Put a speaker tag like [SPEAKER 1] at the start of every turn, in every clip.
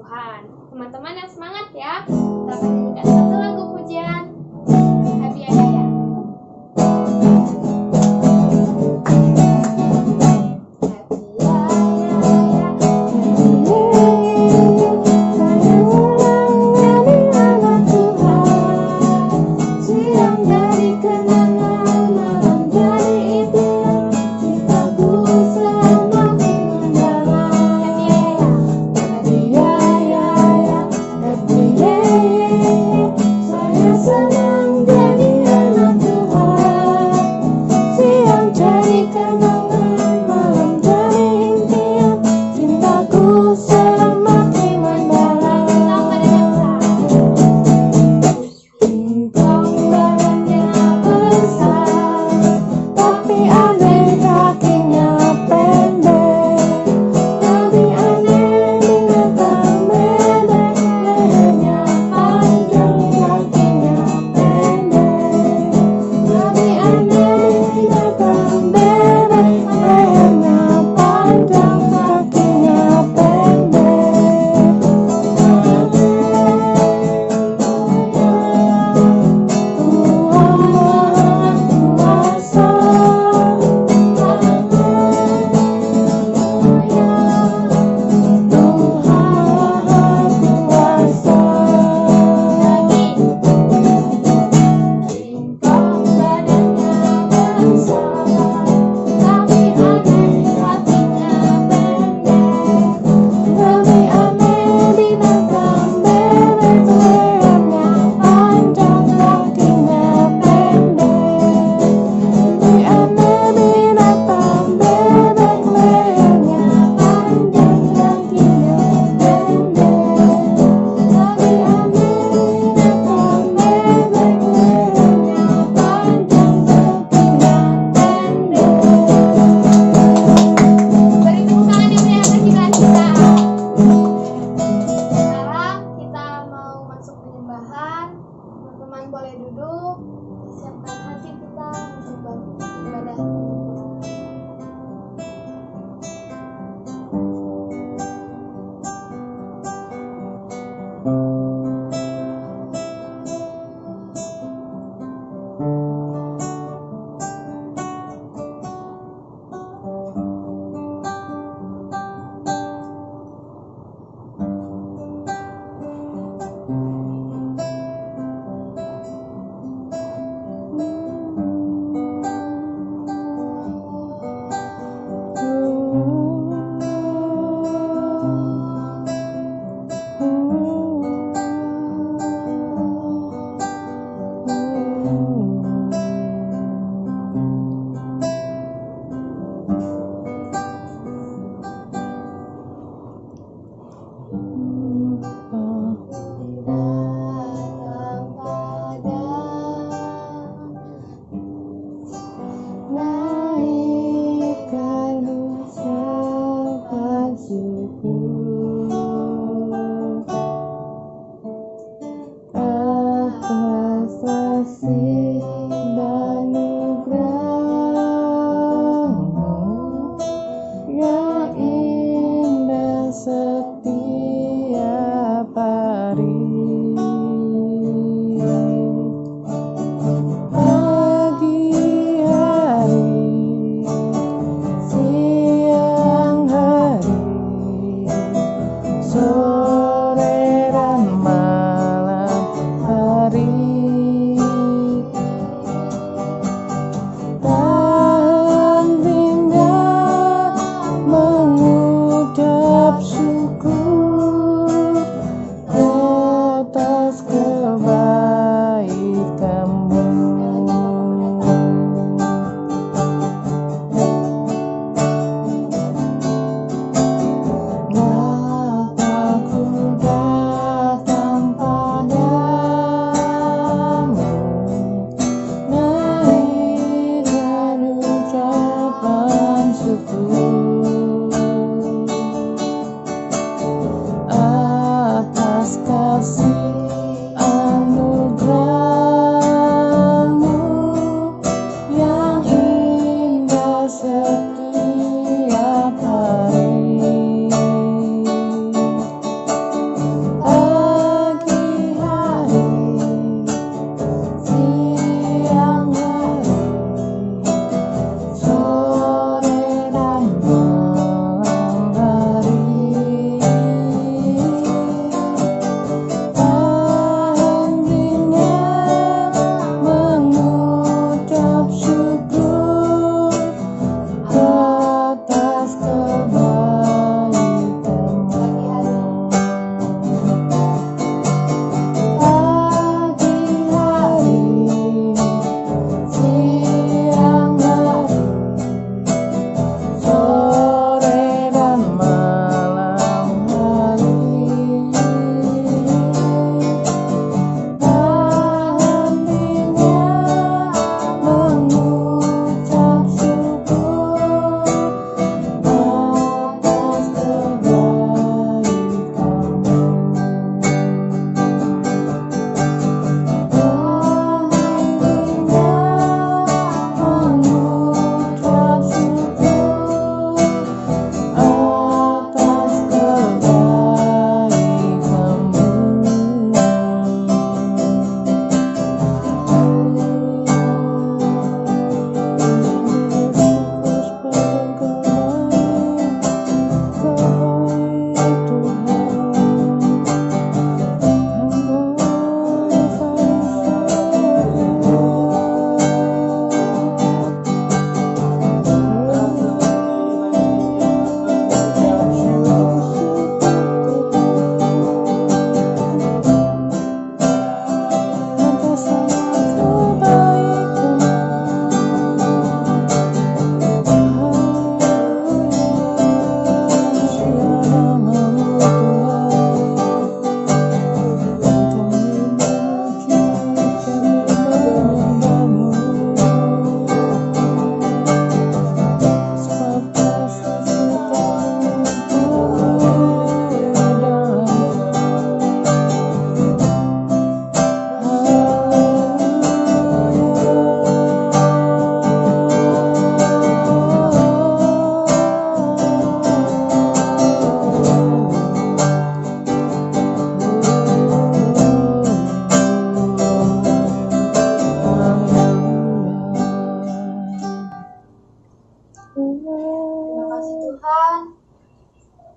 [SPEAKER 1] Tuhan. Teman-teman yang semangat ya. Kita akan nyanyikan satu lagu pujian. Happy Ayaya.
[SPEAKER 2] Yeah.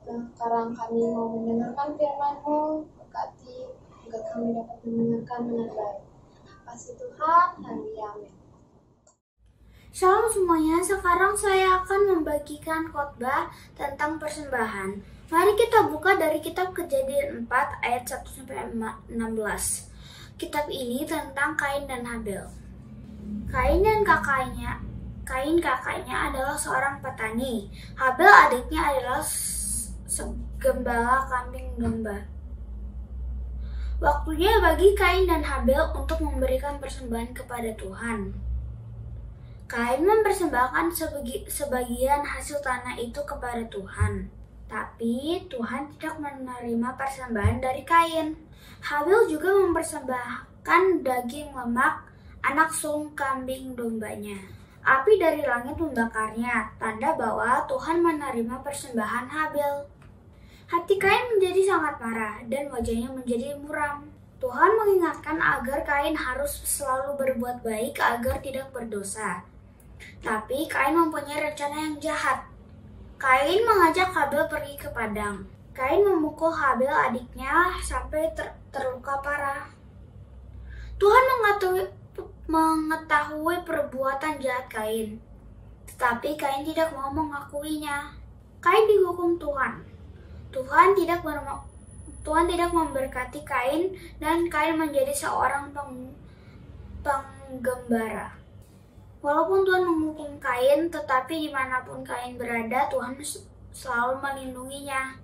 [SPEAKER 1] Sekarang kami mau mendengarkan firman-Mu, berkati agar kami dapat mendengarkan dengan baik. Kasih Tuhan, haleluya, amin.
[SPEAKER 2] Shalom semuanya, sekarang saya akan membagikan khotbah tentang persembahan. Mari kita buka dari kitab Kejadian 4 ayat 1-16. Kitab ini tentang Kain dan Habel. Kain kakaknya adalah seorang petani. Habel adiknya adalah gembala kambing domba. Waktunya bagi Kain dan Habel untuk memberikan persembahan kepada Tuhan. Kain mempersembahkan sebagian hasil tanah itu kepada Tuhan. Tapi Tuhan tidak menerima persembahan dari Kain. Habel juga mempersembahkan daging lemak anak sulung kambing dombanya. Api dari langit membakarnya, tanda bahwa Tuhan menerima persembahan Habel. Hati Kain menjadi sangat marah dan wajahnya menjadi muram. Tuhan mengingatkan agar Kain harus selalu berbuat baik agar tidak berdosa. Tapi Kain mempunyai rencana yang jahat. Kain mengajak Habel pergi ke padang. Kain memukul Habel adiknya sampai terluka parah. Tuhan mengetahui perbuatan jahat Kain, tetapi Kain tidak mau mengakuinya. Kain dihukum Tuhan. Tuhan tidak memberkati Kain dan Kain menjadi seorang penggembara. Walaupun Tuhan menghukum Kain, tetapi dimanapun Kain berada, Tuhan selalu melindunginya.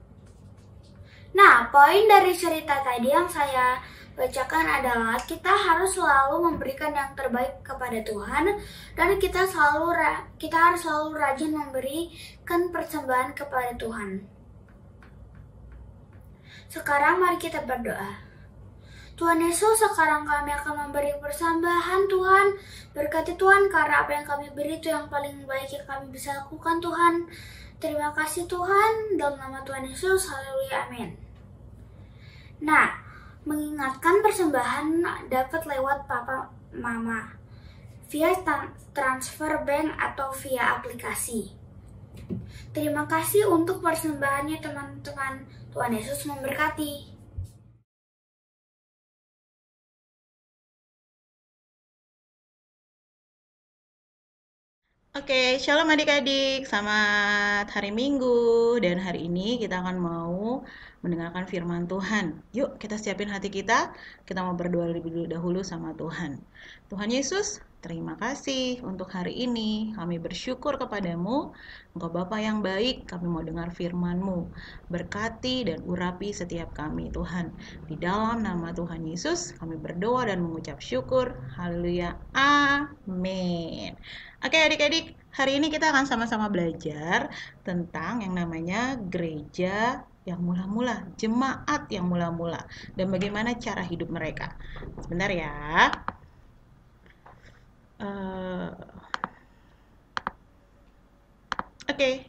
[SPEAKER 2] Nah, poin dari cerita tadi yang saya bacakan adalah kita harus selalu memberikan yang terbaik kepada Tuhan dan kita harus selalu rajin memberikan persembahan kepada Tuhan. Sekarang mari kita berdoa. Tuhan Yesus, sekarang kami akan memberi persembahan Tuhan. Berkati Tuhan karena apa yang kami beri itu yang paling baik yang kami bisa lakukan Tuhan. Terima kasih Tuhan, dalam nama Tuhan Yesus, haleluya, amin. Nah, mengingatkan persembahan dapat lewat papa mama, via transfer bank atau via aplikasi. Terima kasih untuk persembahannya teman-teman. Tuhan Yesus memberkati.
[SPEAKER 3] Oke, shalom adik-adik. Selamat hari Minggu. Dan hari ini kita akan mau mendengarkan firman Tuhan. Yuk kita siapin hati kita. Kita mau berdoa lebih dahulu sama Tuhan. Tuhan Yesus, terima kasih untuk hari ini. Kami bersyukur kepadamu. Engkau Bapa yang baik, kami mau dengar firman-Mu. Berkati dan urapi setiap kami Tuhan. Di dalam nama Tuhan Yesus, kami berdoa dan mengucap syukur. Haleluya. Amin. Oke adik-adik, hari ini kita akan sama-sama belajar tentang yang namanya gereja yang mula-mula, jemaat yang mula-mula, dan bagaimana cara hidup mereka. Sebentar ya. Oke,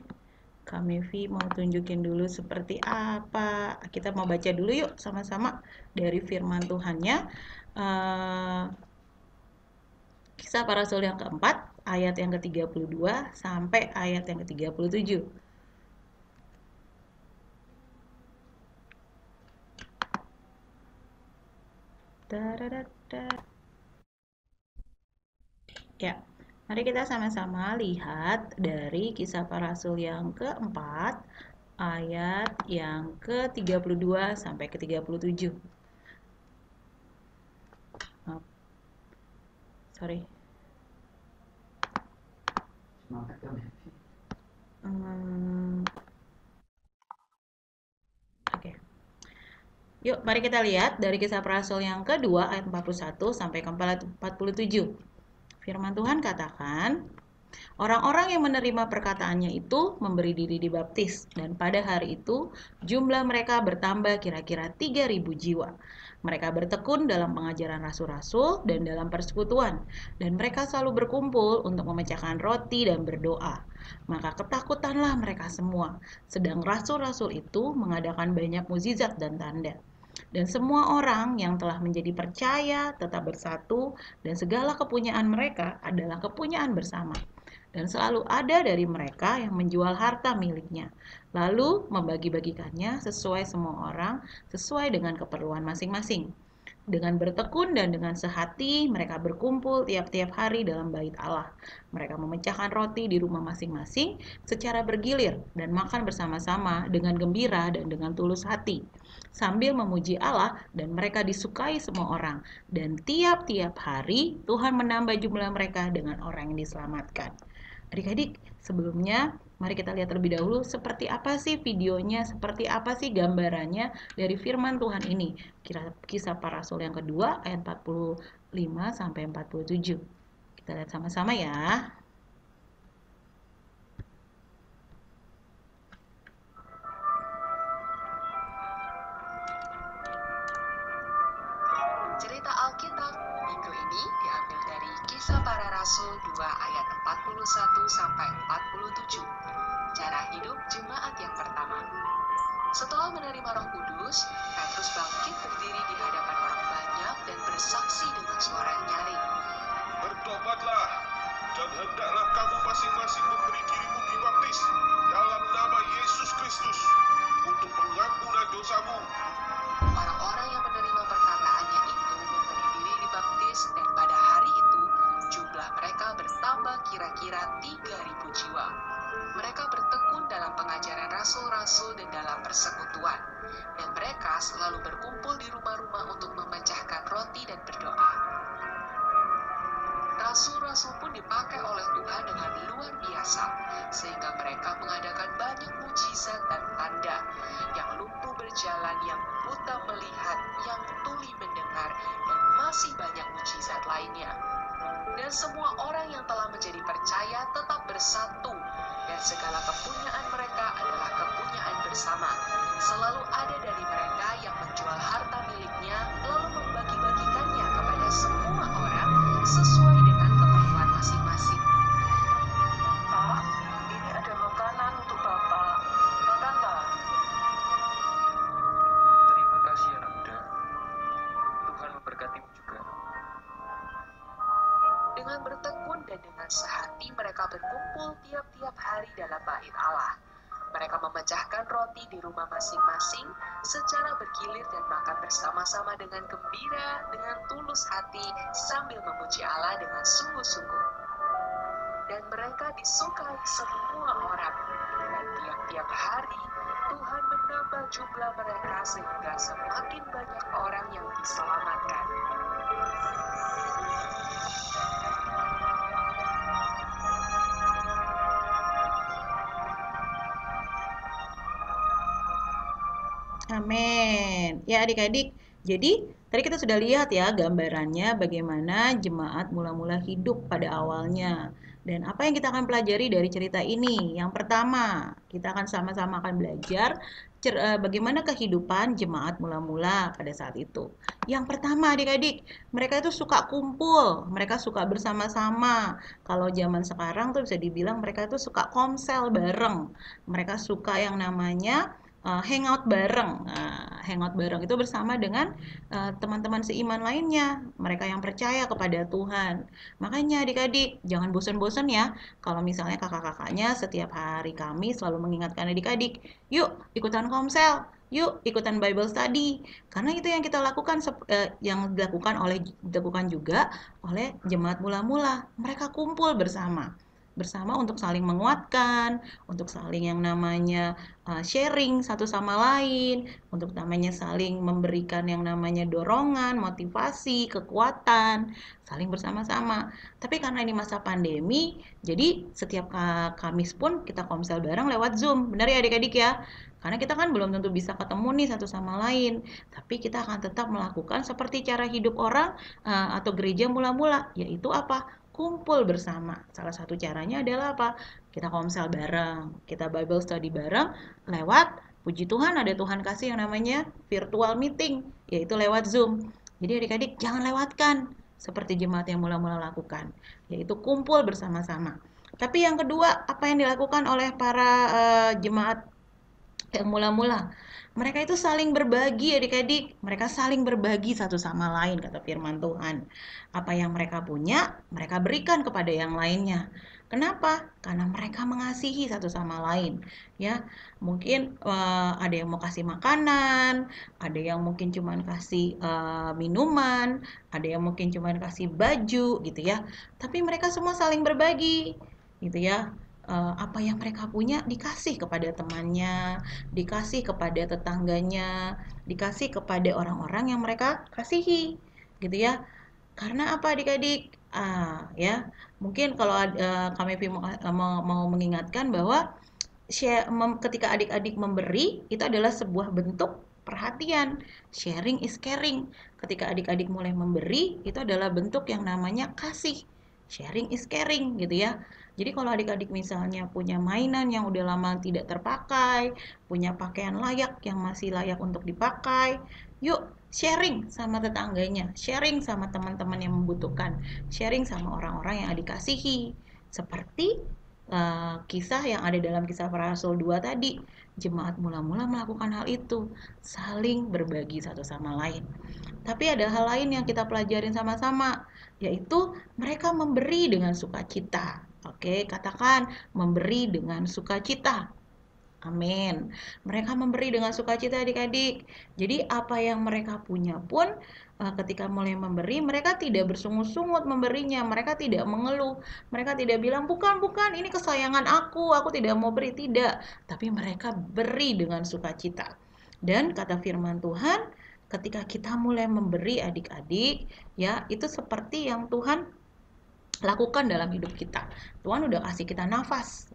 [SPEAKER 3] Kak Mevi mau tunjukin dulu seperti apa. Kita mau baca dulu yuk sama-sama dari firman Tuhannya. Kisah Para Rasul yang keempat, ayat yang ke-32 sampai ayat yang ke-37. Ya, mari kita sama-sama lihat dari Kisah Para Rasul yang keempat, ayat yang ke-32 sampai ke-37. Sorry. Oke. Yuk, mari kita lihat dari Kisah Para Rasul yang kedua ayat 41 sampai ke 47. Firman Tuhan katakan, orang-orang yang menerima perkataannya itu memberi diri dibaptis, dan pada hari itu jumlah mereka bertambah kira-kira 3.000 jiwa. Mereka bertekun dalam pengajaran rasul-rasul dan dalam persekutuan, dan mereka selalu berkumpul untuk memecahkan roti dan berdoa. Maka ketakutanlah mereka semua, sedang rasul-rasul itu mengadakan banyak mukjizat dan tanda. Dan semua orang yang telah menjadi percaya tetap bersatu, dan segala kepunyaan mereka adalah kepunyaan bersama. dan selalu ada dari mereka yang menjual harta miliknya, lalu membagi-bagikannya sesuai semua orang, sesuai dengan keperluan masing-masing. Dengan bertekun dan dengan sehati, mereka berkumpul tiap-tiap hari dalam bait Allah. Mereka memecahkan roti di rumah masing-masing secara bergilir dan makan bersama-sama dengan gembira dan dengan tulus hati, sambil memuji Allah, dan mereka disukai semua orang. Dan tiap-tiap hari Tuhan menambah jumlah mereka dengan orang yang diselamatkan. Adik-adik, sebelumnya mari kita lihat terlebih dahulu seperti apa sih videonya, seperti apa sih gambarannya dari firman Tuhan ini. Kisah Para Rasul yang kedua ayat 45 sampai 47. Kita lihat sama-sama ya.
[SPEAKER 4] Cerita Alkitab minggu ini diambil dari Kisah Para Rasul 2 ayat 41 sampai 47. Cara hidup jemaat yang pertama. Setelah menerima Roh Kudus, Petrus bangkit berdiri di hadapan orang banyak dan bersaksi dengan suara yang nyaring.
[SPEAKER 5] Bertobatlah, dan hendaklah kamu masing-masing memberi dirimu dibaptis dalam nama Yesus Kristus untuk pengampunan dosamu.
[SPEAKER 4] Orang-orang yang menerima perkataannya itu memberi diri dibaptis, dan pada hari itu jumlah mereka bertambah kira-kira 3.000 jiwa. Mereka bertekun dalam pengajaran rasul-rasul dan dalam persekutuan, dan mereka selalu berkumpul di rumah-rumah untuk memecahkan roti dan berdoa. Rasul-rasul pun dipakai oleh Tuhan dengan luar biasa, sehingga mereka mengadakan banyak mujizat dan tanda. Yang lumpuh berjalan, yang buta melihat, yang tuli mendengar, dan masih banyak mujizat lainnya. Dan semua orang yang telah menjadi percaya tetap bersatu, dan segala kepunyaan mereka adalah kepunyaan bersama. Selalu ada dari mereka yang menjual harta miliknya, lalu membagi-bagikannya kepada semua orang sesuai dengan keperluan masing-masing. Pak, ini ada makanan untuk Bapak. Makanlah.
[SPEAKER 6] Terima kasih anak muda. Tuhan memberkatimu juga.
[SPEAKER 4] Dengan bertekun dan dengan sehati mereka berkumpul tiap-tiap hari dalam bait Allah. Mereka memecahkan roti di rumah masing-masing secara bergilir dan makan bersama-sama dengan gembira, dengan tulus hati, sambil memuji Allah dengan sungguh-sungguh. Dan mereka disukai semua orang. Dan tiap-tiap hari Tuhan menambah jumlah mereka sehingga semakin banyak orang yang diselamatkan.
[SPEAKER 3] Amin. Ya adik-adik, jadi tadi kita sudah lihat ya gambarannya bagaimana jemaat mula-mula hidup pada awalnya. Dan apa yang kita akan pelajari dari cerita ini? Yang pertama, kita akan sama-sama akan belajar bagaimana kehidupan jemaat mula-mula pada saat itu. Yang pertama adik-adik, mereka itu suka kumpul, mereka suka bersama-sama. Kalau zaman sekarang tuh bisa dibilang mereka itu suka komsel bareng. Mereka suka yang namanya hangout bareng. Hangout bareng itu bersama dengan teman-teman seiman lainnya, mereka yang percaya kepada Tuhan. Makanya adik-adik jangan bosan-bosan ya. Kalau misalnya kakak-kakaknya setiap hari Kamis selalu mengingatkan adik-adik, yuk ikutan komsel, yuk ikutan Bible study. Karena itu yang kita lakukan, yang dilakukan juga oleh jemaat mula-mula. Mereka kumpul bersama untuk saling menguatkan, untuk saling yang namanya sharing satu sama lain, untuk namanya saling memberikan yang namanya dorongan, motivasi, kekuatan, saling bersama-sama. Tapi karena ini masa pandemi, jadi setiap Kamis pun kita komsel bareng lewat Zoom. Benar ya adik-adik ya? Karena kita kan belum tentu bisa ketemu nih satu sama lain, tapi kita akan tetap melakukan seperti cara hidup orang atau gereja mula-mula, yaitu apa? Kumpul bersama. Salah satu caranya adalah apa? Kita komsel bareng, kita Bible study bareng lewat, puji Tuhan ada Tuhan kasih yang namanya virtual meeting, yaitu lewat Zoom. Jadi adik-adik jangan lewatkan seperti jemaat yang mula-mula lakukan, yaitu kumpul bersama-sama. Tapi yang kedua, apa yang dilakukan oleh para jemaat Yang mula-mula, mereka itu saling berbagi adik-adik. Mereka saling berbagi satu sama lain, kata firman Tuhan. Apa yang mereka punya, mereka berikan kepada yang lainnya. Kenapa? Karena mereka mengasihi satu sama lain. Ya, mungkin ada yang mau kasih makanan, ada yang mungkin cuma kasih minuman, ada yang mungkin cuma kasih baju, gitu ya. Tapi mereka semua saling berbagi, gitu ya. Apa yang mereka punya dikasih kepada temannya, dikasih kepada tetangganya, dikasih kepada orang-orang yang mereka kasihi, gitu ya. Karena apa adik-adik? Ya, mungkin kalau kami mau mengingatkan bahwa ketika adik-adik memberi itu adalah sebuah bentuk perhatian. Sharing is caring. Ketika adik-adik mulai memberi itu adalah bentuk yang namanya kasih. Sharing is caring, gitu ya. Jadi kalau adik-adik misalnya punya mainan yang udah lama tidak terpakai, punya pakaian layak yang masih layak untuk dipakai, yuk sharing sama tetangganya, sharing sama teman-teman yang membutuhkan, sharing sama orang-orang yang adik kasihi. Seperti kisah yang ada dalam Kisah Para Rasul 2 tadi, jemaat mula-mula melakukan hal itu, saling berbagi satu sama lain. Tapi ada hal lain yang kita pelajarin sama-sama, yaitu mereka memberi dengan sukacita. Oke, katakan memberi dengan sukacita. Amin. Mereka memberi dengan sukacita adik-adik. Jadi apa yang mereka punya pun ketika mulai memberi, mereka tidak bersungut-sungut memberinya. Mereka tidak mengeluh. Mereka tidak bilang, bukan, ini kesayangan aku tidak mau beri. Tidak. Tapi mereka beri dengan sukacita. Dan kata firman Tuhan, ketika kita mulai memberi adik-adik, ya itu seperti yang Tuhan lakukan dalam hidup kita. Tuhan udah kasih kita nafas,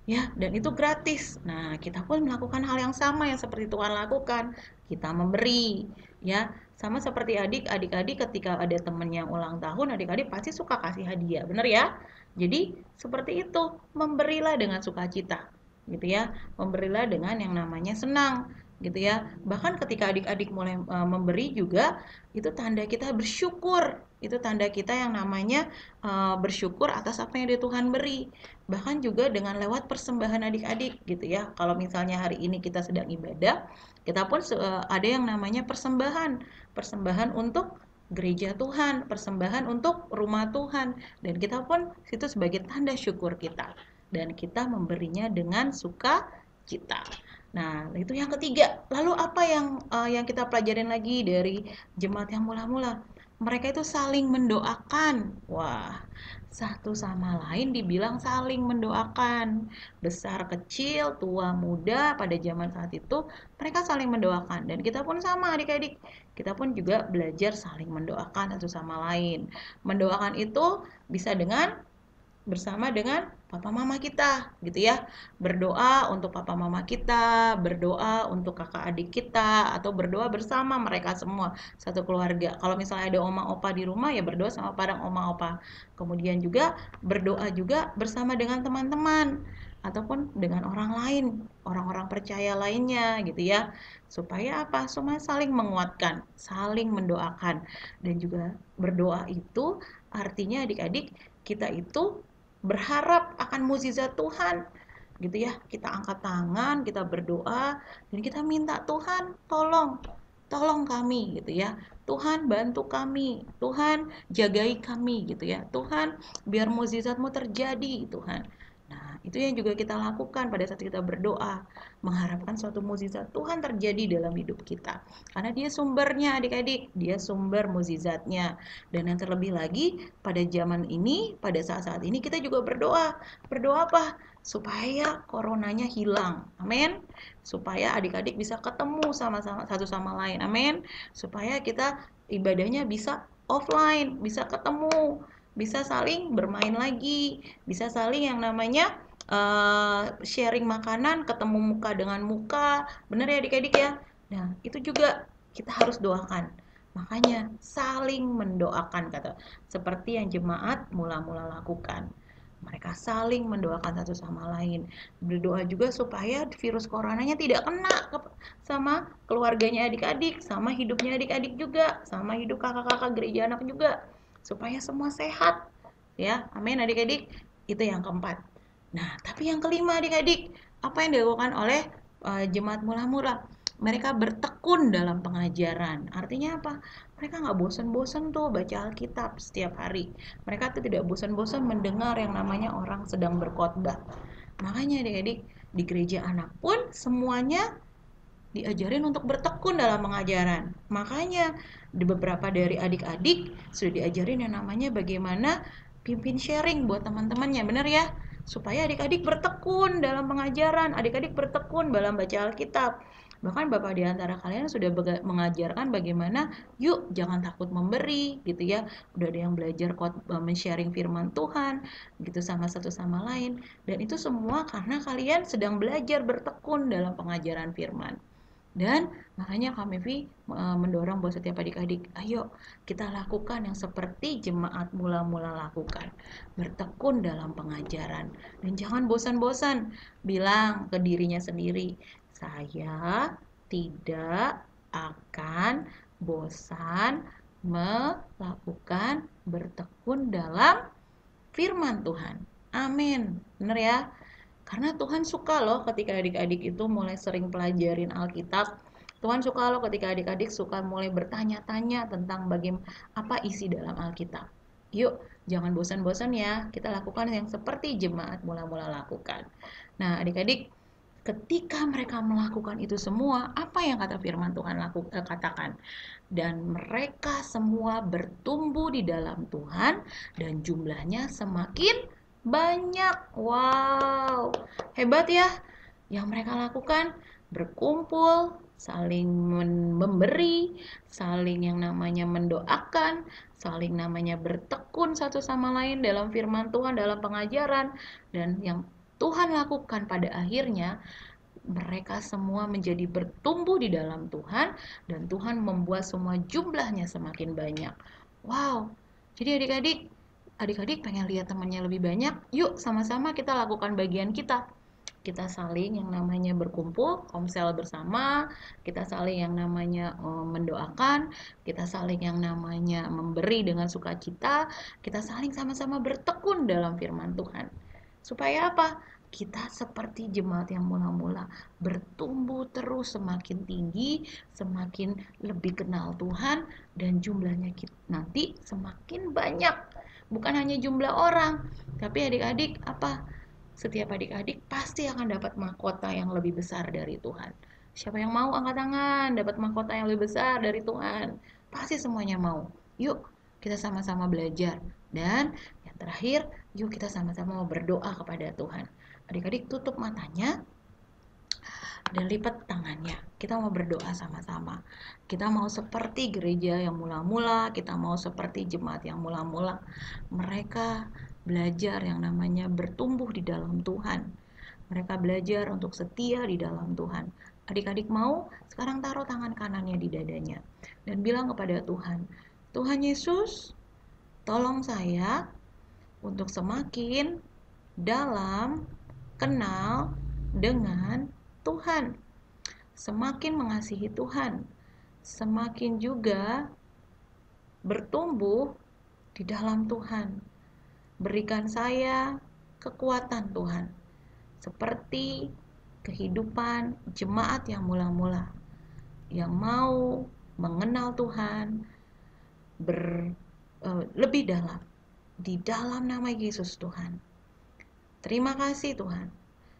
[SPEAKER 3] ya, dan itu gratis. Nah, kita pun melakukan hal yang sama yang seperti Tuhan lakukan. Kita memberi, ya, sama seperti adik-adik ketika ada temen yang ulang tahun, adik-adik pasti suka kasih hadiah, bener ya? Jadi seperti itu, memberilah dengan sukacita, gitu ya. Memberilah dengan yang namanya senang, gitu ya. Bahkan ketika adik-adik mulai memberi juga, itu tanda kita bersyukur. Itu tanda kita yang namanya bersyukur atas apa yang Tuhan beri. Bahkan juga dengan lewat persembahan adik-adik, gitu ya. Kalau misalnya hari ini kita sedang ibadah, kita pun ada yang namanya persembahan untuk gereja Tuhan, persembahan untuk rumah Tuhan, dan kita pun itu sebagai tanda syukur kita, dan kita memberinya dengan sukacita. Nah, itu yang ketiga. Lalu apa yang kita pelajarin lagi dari jemaat yang mula-mula? Mereka itu saling mendoakan. Wah, satu sama lain dibilang saling mendoakan. Besar, kecil, tua, muda, pada zaman saat itu mereka saling mendoakan. Dan kita pun sama adik-adik. Kita pun juga belajar saling mendoakan satu sama lain. Mendoakan itu bisa bersama dengan papa mama kita, gitu ya. Berdoa untuk papa mama kita, berdoa untuk kakak adik kita, atau berdoa bersama mereka semua, satu keluarga. Kalau misalnya ada oma opa di rumah, ya berdoa sama padang oma opa. Kemudian juga berdoa juga bersama dengan teman-teman, ataupun dengan orang lain, orang-orang percaya lainnya, gitu ya. Supaya apa? Semua saling menguatkan, saling mendoakan. Dan juga berdoa itu artinya adik-adik, kita itu berharap akan mukjizat Tuhan, gitu ya. Kita angkat tangan, kita berdoa, dan kita minta Tuhan tolong kami, gitu ya. Tuhan bantu kami, Tuhan jagai kami, gitu ya. Tuhan biar mukjizat-Mu terjadi, Tuhan. Nah, itu yang juga kita lakukan pada saat kita berdoa, mengharapkan suatu mukjizat Tuhan terjadi dalam hidup kita. Karena Dia sumbernya adik-adik, Dia sumber mukjizatnya. Dan yang terlebih lagi, pada zaman ini, pada saat-saat ini kita juga berdoa. Berdoa apa? Supaya coronanya hilang. Amin. Supaya adik-adik bisa ketemu sama-sama satu sama lain. Amin. Supaya kita ibadahnya bisa offline, bisa ketemu, bisa saling bermain lagi, bisa saling yang namanya sharing makanan, ketemu muka dengan muka, bener ya adik-adik ya. Nah, itu juga kita harus doakan. Makanya saling mendoakan, kata seperti yang jemaat mula-mula lakukan. Mereka saling mendoakan satu sama lain. Berdoa juga supaya virus coronanya tidak kena sama keluarganya adik-adik, sama hidupnya adik-adik juga, sama hidup kakak-kakak gereja anak juga, supaya semua sehat, ya. Amin adik-adik. Itu yang keempat. Nah, tapi yang kelima adik-adik, apa yang dilakukan oleh jemaat mula-mula, mereka bertekun dalam pengajaran. Artinya apa? Mereka nggak bosan-bosan tuh baca Alkitab setiap hari. Mereka tuh tidak bosan-bosan mendengar yang namanya orang sedang berkhotbah. Makanya adik-adik, di gereja anak pun semuanya diajarin untuk bertekun dalam pengajaran. Makanya di beberapa dari adik-adik sudah diajarin yang namanya bagaimana pimpin sharing buat teman-temannya, benar ya? Supaya adik-adik bertekun dalam pengajaran, adik-adik bertekun dalam baca Alkitab. Bahkan Bapak di antara kalian sudah mengajarkan bagaimana yuk jangan takut memberi gitu ya. Udah ada yang belajar men-sharing firman Tuhan gitu sama satu sama lain. Dan itu semua karena kalian sedang belajar bertekun dalam pengajaran firman. Dan makanya kami mendorong buat setiap adik-adik, ayo kita lakukan yang seperti jemaat mula-mula lakukan. Bertekun dalam pengajaran. Dan jangan bosan-bosan bilang ke dirinya sendiri, saya tidak akan bosan melakukan bertekun dalam firman Tuhan. Amin. Benar ya? Karena Tuhan suka loh ketika adik-adik itu mulai sering pelajarin Alkitab. Tuhan suka loh ketika adik-adik suka mulai bertanya-tanya tentang bagaimana apa isi dalam Alkitab. Yuk, jangan bosan-bosan ya. Kita lakukan yang seperti jemaat mula-mula lakukan. Nah, adik-adik, ketika mereka melakukan itu semua, apa yang kata firman Tuhan katakan? Dan mereka semua bertumbuh di dalam Tuhan dan jumlahnya semakin banyak. Wow, hebat ya yang mereka lakukan. Berkumpul, saling memberi, saling yang namanya mendoakan, saling namanya bertekun satu sama lain dalam firman Tuhan, dalam pengajaran. Dan yang Tuhan lakukan pada akhirnya, mereka semua menjadi bertumbuh di dalam Tuhan, dan Tuhan membuat semua jumlahnya semakin banyak. Wow, jadi adik-adik pengen lihat temannya lebih banyak, yuk sama-sama kita lakukan bagian kita. Kita saling yang namanya berkumpul, komsel bersama, kita saling yang namanya mendoakan, kita saling yang namanya memberi dengan sukacita, kita saling sama-sama bertekun dalam firman Tuhan. Supaya apa? Kita seperti jemaat yang mula-mula bertumbuh terus semakin tinggi, semakin lebih kenal Tuhan, dan jumlahnya nanti semakin banyak. Bukan hanya jumlah orang, tapi adik-adik setiap adik-adik pasti akan dapat mahkota yang lebih besar dari Tuhan. Siapa yang mau angkat tangan dapat mahkota yang lebih besar dari Tuhan? Pasti semuanya mau. Yuk kita sama-sama belajar. Dan yang terakhir, yuk kita sama-sama berdoa kepada Tuhan. Adik-adik tutup matanya dan lipat tangannya. Kita mau berdoa sama-sama. Kita mau seperti gereja yang mula-mula, kita mau seperti jemaat yang mula-mula. Mereka belajar yang namanya bertumbuh di dalam Tuhan. Mereka belajar untuk setia di dalam Tuhan. Adik-adik mau sekarang taruh tangan kanannya di dadanya dan bilang kepada Tuhan, Tuhan Yesus, tolong saya untuk semakin dalam kenal dengan Tuhan, semakin mengasihi Tuhan, semakin juga bertumbuh di dalam Tuhan. Berikan saya kekuatan Tuhan, seperti kehidupan jemaat yang mula-mula, yang mau mengenal Tuhan lebih dalam, di dalam nama Yesus Tuhan. Terima kasih Tuhan.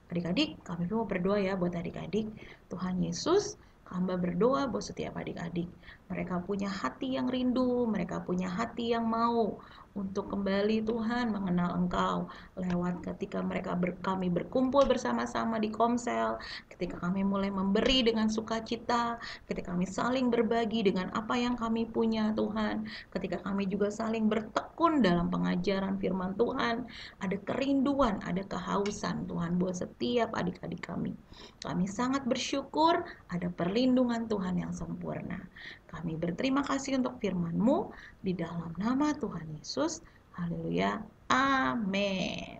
[SPEAKER 3] Adik-adik, kami mau berdoa ya buat adik-adik. Tuhan Yesus, hamba berdoa buat setiap adik-adik. Mereka punya hati yang rindu, mereka punya hati yang mau untuk kembali Tuhan mengenal Engkau lewat ketika kami berkumpul bersama-sama di komsel, ketika kami mulai memberi dengan sukacita, ketika kami saling berbagi dengan apa yang kami punya Tuhan, ketika kami juga saling bertekun dalam pengajaran firman Tuhan, ada kerinduan, ada kehausan Tuhan buat setiap adik-adik kami. Kami sangat bersyukur ada perlindungan Tuhan yang sempurna. Kami berterima kasih untuk firman-Mu di dalam nama Tuhan Yesus. Haleluya. Amin.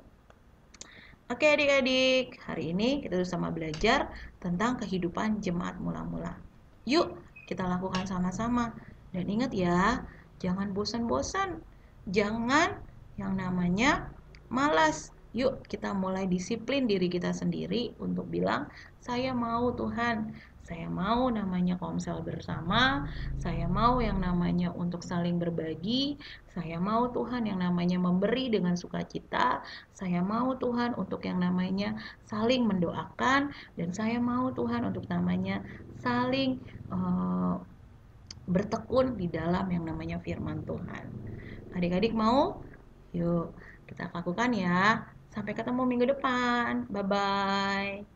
[SPEAKER 3] Oke adik-adik, hari ini kita sama belajar tentang kehidupan jemaat mula-mula. Yuk kita lakukan sama-sama. Dan ingat ya, jangan bosan-bosan. Jangan yang namanya malas. Yuk kita mulai disiplin diri kita sendiri untuk bilang, saya mau Tuhan, saya mau namanya komsel bersama, saya mau yang namanya untuk saling berbagi, saya mau Tuhan yang namanya memberi dengan sukacita, saya mau Tuhan untuk yang namanya saling mendoakan, dan saya mau Tuhan untuk namanya saling bertekun di dalam yang namanya firman Tuhan. Adik-adik mau? Yuk kita lakukan ya. Sampai ketemu minggu depan. Bye-bye.